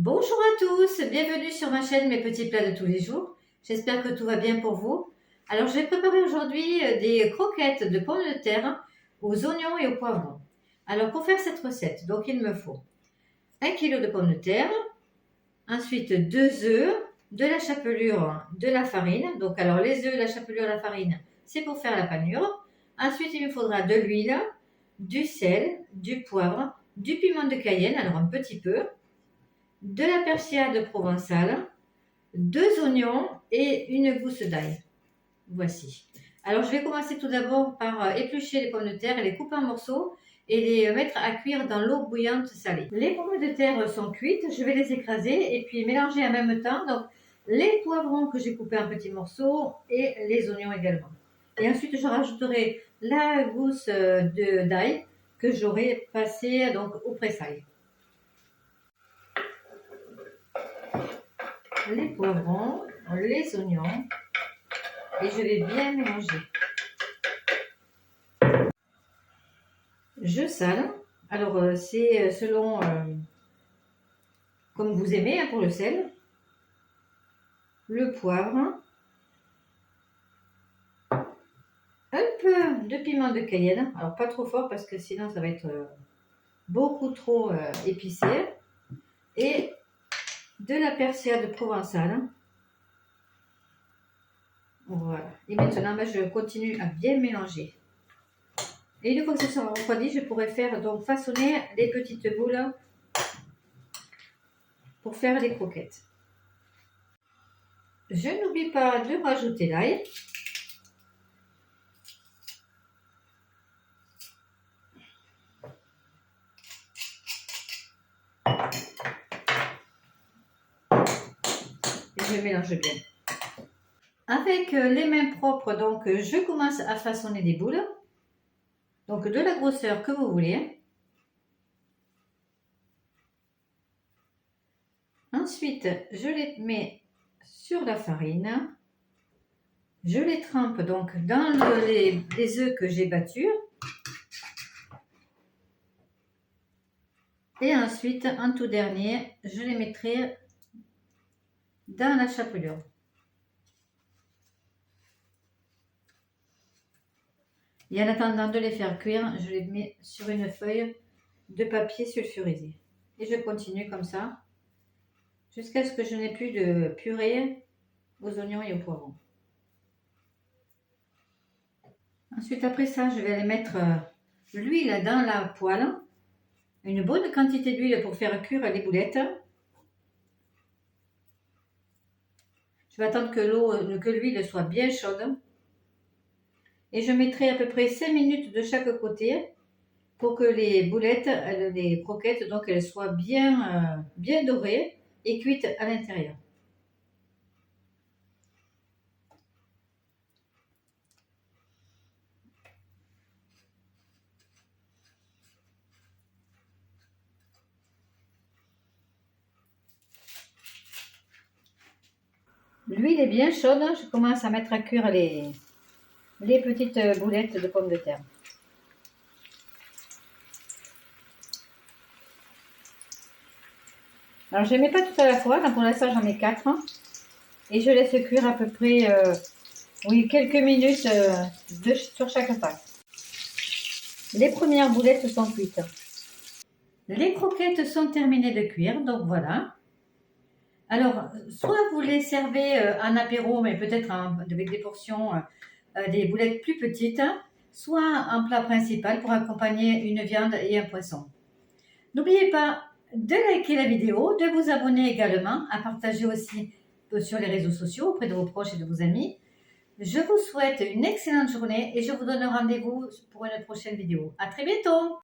Bonjour à tous, bienvenue sur ma chaîne Mes petits plats de tous les jours. J'espère que tout va bien pour vous. Alors je vais préparer aujourd'hui des croquettes de pommes de terre aux oignons et aux poivrons. Alors pour faire cette recette, donc il me faut 1 kg de pommes de terre, ensuite 2 œufs, de la chapelure, de la farine. Donc alors les œufs, la chapelure, la farine, c'est pour faire la panure. Ensuite il me faudra de l'huile, du sel, du poivre, du piment de Cayenne, alors un petit peu, de la persillade provençale, 2 oignons et une gousse d'ail. Voici. Alors je vais commencer tout d'abord par éplucher les pommes de terre et les couper en morceaux et les mettre à cuire dans l'eau bouillante salée. Les pommes de terre sont cuites, je vais les écraser et puis mélanger en même temps donc les poivrons que j'ai coupés en petits morceaux et les oignons également. Et ensuite je rajouterai la gousse d'ail que j'aurai passée donc au pressail. Les poivrons, les oignons et je vais bien mélanger. Je sale. Alors c'est selon comme vous aimez pour le sel. Le poivre. Un peu de piment de Cayenne. Alors pas trop fort parce que sinon ça va être beaucoup trop épicé. Et de la persillade provençale. Voilà. Et maintenant, je continue à bien mélanger. Et une fois que ça sera refroidi, je pourrai faire donc façonner les petites boules pour faire les croquettes. Je n'oublie pas de rajouter l'ail. Et je mélange bien. Avec les mains propres, donc je commence à façonner des boules. Donc de la grosseur que vous voulez. Ensuite, je les mets sur la farine. Je les trempe donc dans les œufs que j'ai battus. Et ensuite, en tout dernier, je les mettrai dans la chapelure. Et en attendant de les faire cuire, je les mets sur une feuille de papier sulfurisé. Et je continue comme ça jusqu'à ce que je n'ai plus de purée aux oignons et aux poivrons. Ensuite, après ça, je vais aller mettre l'huile dans la poêle. Une bonne quantité d'huile pour faire cuire les boulettes. Je vais attendre que l'huile soit bien chaude. Et je mettrai à peu près 5 minutes de chaque côté pour que les boulettes, les croquettes, donc elles soient bien dorées et cuites à l'intérieur. L'huile est bien chaude, je commence à mettre à cuire les petites boulettes de pommes de terre. Alors je ne mets pas tout à la fois, là pour l'instant j'en mets 4 et je laisse cuire à peu près quelques minutes sur chaque face. Les premières boulettes sont cuites. Les croquettes sont terminées de cuire, donc voilà. Alors, soit vous les servez en apéro, mais peut-être avec des portions, des boulettes plus petites, soit en plat principal pour accompagner une viande et un poisson. N'oubliez pas de liker la vidéo, de vous abonner également, à partager aussi sur les réseaux sociaux auprès de vos proches et de vos amis. Je vous souhaite une excellente journée et je vous donne rendez-vous pour une prochaine vidéo. À très bientôt!